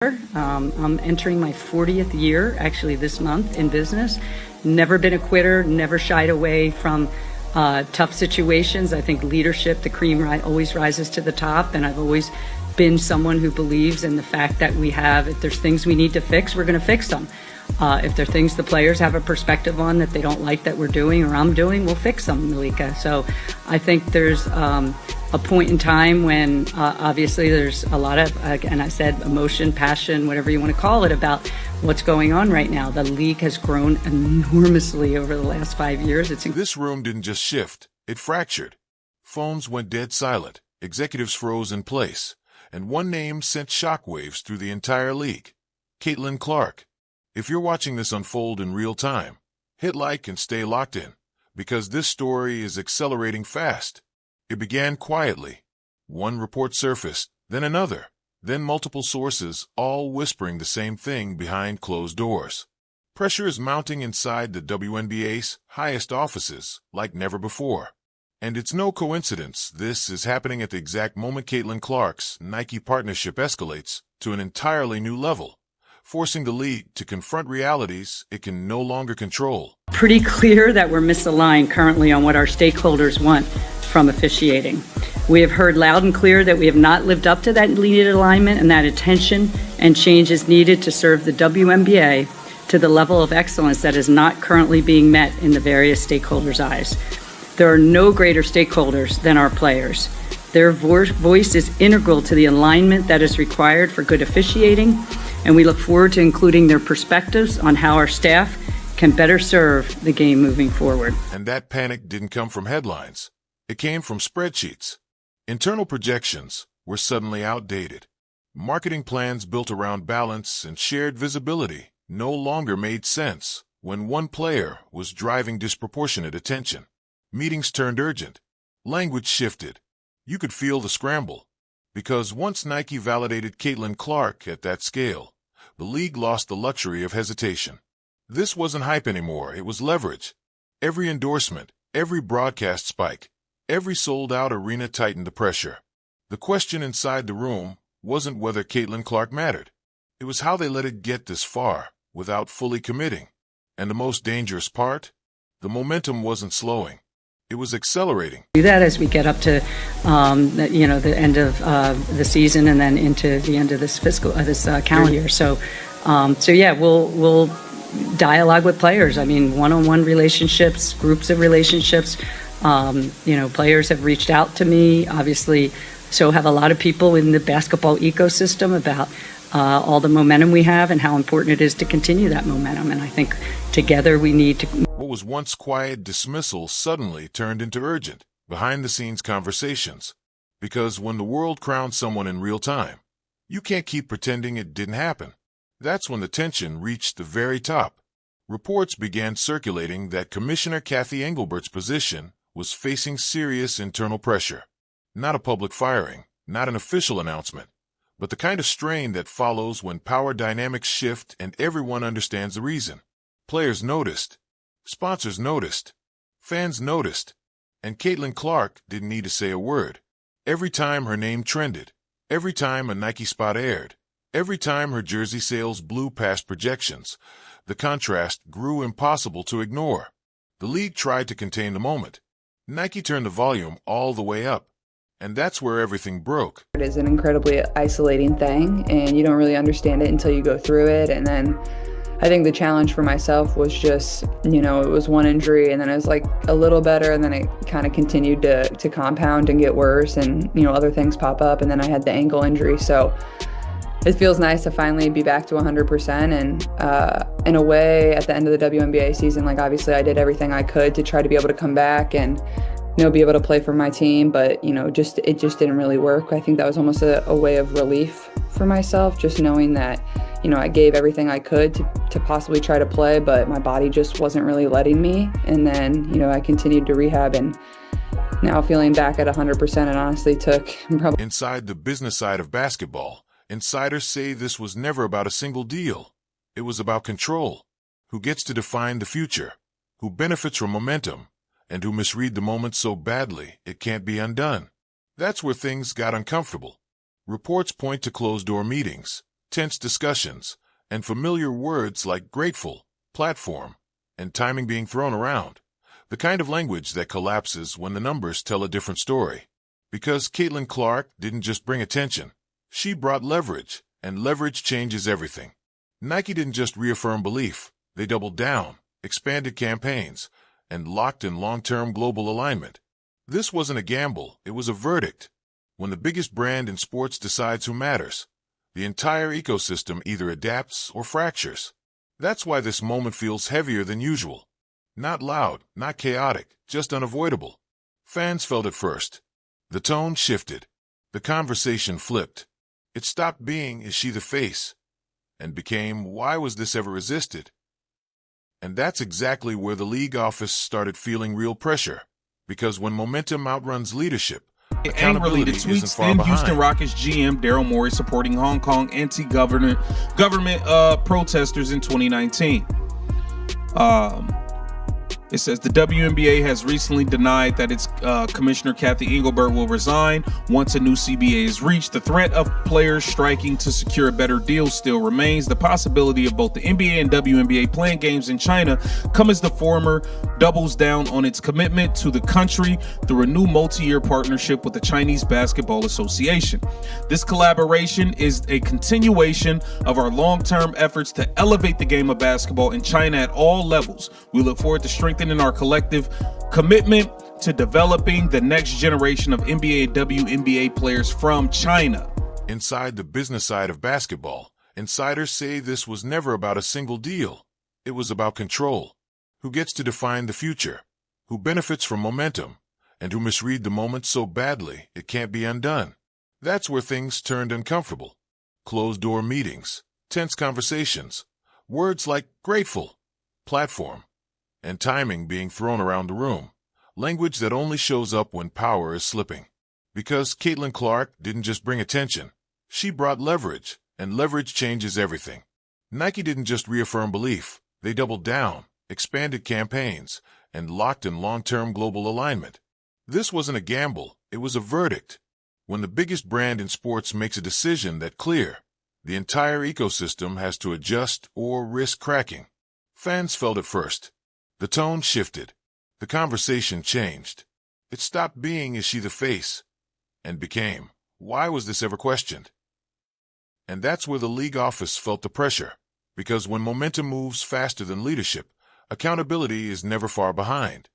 I'm entering my 40th year, actually, this month in business. Never been a quitter, never shied away from tough situations. I think leadership, the cream always rises to the top, and I've always been someone who believes in the fact that if there's things we need to fix, we're going to fix them. If there are things the players have a perspective on that they don't like that we're doing or I'm doing, we'll fix them, Malika. So I think there's a point in time when obviously there's a lot of, and I said emotion, passion, whatever you want to call it, about what's going on right now. The league has grown enormously over the last 5 years. This room didn't just shift, it fractured. Phones went dead silent, executives froze in place, and one name sent shockwaves through the entire league: Caitlin Clark. If you're watching this unfold in real time, hit like and stay locked in, because this story is accelerating fast. It began quietly. One report surfaced, then another, then multiple sources, all whispering the same thing behind closed doors. Pressure is mounting inside the WNBA's highest offices like never before. And it's no coincidence this is happening at the exact moment Caitlin Clark's Nike partnership escalates to an entirely new level, forcing the league to confront realities it can no longer control. Pretty clear that we're misaligned currently on what our stakeholders want from officiating. We have heard loud and clear that we have not lived up to that needed alignment, and that attention and change is needed to serve the WNBA to the level of excellence that is not currently being met in the various stakeholders' eyes. There are no greater stakeholders than our players. Their voice is integral to the alignment that is required for good officiating, and we look forward to including their perspectives on how our staff can better serve the game moving forward. And that panic didn't come from headlines. It came from spreadsheets. Internal projections were suddenly outdated. Marketing plans built around balance and shared visibility no longer made sense when one player was driving disproportionate attention. Meetings turned urgent. Language shifted. You could feel the scramble. Because once Nike validated Caitlin Clark at that scale, the league lost the luxury of hesitation. This wasn't hype anymore, it was leverage. Every endorsement, every broadcast spike, every sold-out arena tightened the pressure. The question inside the room wasn't whether Caitlin Clark mattered. It was how they let it get this far without fully committing. And the most dangerous part? The momentum wasn't slowing. It was accelerating. Do that as we get up to, the end of the season and then into the end of this calendar year. So we'll dialogue with players. I mean, one-on-one relationships, groups of relationships. Players have reached out to me, obviously, so have a lot of people in the basketball ecosystem about all the momentum we have and how important it is to continue that momentum. And I think together we need to... What was once quiet dismissal suddenly turned into urgent, behind-the-scenes conversations. Because when the world crowns someone in real time, you can't keep pretending it didn't happen. That's when the tension reached the very top. Reports began circulating that Commissioner Kathy Engelbert's position was facing serious internal pressure. Not a public firing, not an official announcement, but the kind of strain that follows when power dynamics shift and everyone understands the reason. Players noticed. Sponsors noticed. Fans noticed. And Caitlin Clark didn't need to say a word. Every time her name trended, every time a Nike spot aired, every time her jersey sales blew past projections, the contrast grew impossible to ignore. The league tried to contain the moment. Nike turned the volume all the way up. And that's where everything broke. It is an incredibly isolating thing, and you don't really understand it until you go through it. And then I think the challenge for myself was just, it was one injury, and then it was like a little better, and then it kind of continued to compound and get worse, and, other things pop up, and then I had the ankle injury. So it feels nice to finally be back to 100%. And in a way, at the end of the WNBA season, obviously I did everything I could to try to be able to come back and, be able to play for my team, but, it just didn't really work. I think that was almost a way of relief for myself, just knowing that, I gave everything I could to possibly try to play, but my body just wasn't really letting me. And then, I continued to rehab, and now feeling back at 100%, it honestly took probably... Inside the business side of basketball, insiders say this was never about a single deal. It was about control. Who gets to define the future? Who benefits from momentum? And who misread the moment so badly it can't be undone? That's where things got uncomfortable. Reports point to closed-door meetings, tense discussions, and familiar words like grateful, platform, and timing being thrown around. The kind of language that collapses when the numbers tell a different story. Because Caitlin Clark didn't just bring attention, she brought leverage, and leverage changes everything. Nike didn't just reaffirm belief, they doubled down, expanded campaigns, and locked in long-term global alignment. This wasn't a gamble, it was a verdict. When the biggest brand in sports decides who matters, the entire ecosystem either adapts or fractures. That's why this moment feels heavier than usual. Not loud, not chaotic, just unavoidable. Fans felt it first. The tone shifted. The conversation flipped. It stopped being, "Is she the face?" and became, "Why was this ever resisted?" And that's exactly where the league office started feeling real pressure. Because when momentum outruns leadership, accountability isn't far behind. Houston Rockets GM Daryl Morey supporting Hong Kong anti-government protesters in 2019. It says the WNBA has recently denied that its commissioner Kathy Engelbert will resign once a new CBA is reached. The threat of players striking to secure a better deal still remains. The possibility of both the NBA and WNBA playing games in China come as the former doubles down on its commitment to the country through a new multi-year partnership with the Chinese Basketball Association. This collaboration is a continuation of our long-term efforts to elevate the game of basketball in China at all levels. We look forward to strengthening our collective commitment to developing the next generation of NBA and WNBA players from China. Inside the business side of basketball, insiders say this was never about a single deal. It was about control. Who gets to define the future? Who benefits from momentum? And who misread the moment so badly it can't be undone? That's where things turned uncomfortable. Closed-door meetings, tense conversations, words like grateful, platform, and timing being thrown around the room. Language that only shows up when power is slipping. Because Caitlin Clark didn't just bring attention, she brought leverage, and leverage changes everything. Nike didn't just reaffirm belief, they doubled down, expanded campaigns, and locked in long-term global alignment. This wasn't a gamble, it was a verdict. When the biggest brand in sports makes a decision that clear, the entire ecosystem has to adjust or risk cracking. Fans felt it first. The tone shifted. The conversation changed. It stopped being, "Is she the face?" and became, "Why was this ever questioned?" And that's where the league office felt the pressure. Because when momentum moves faster than leadership, accountability is never far behind.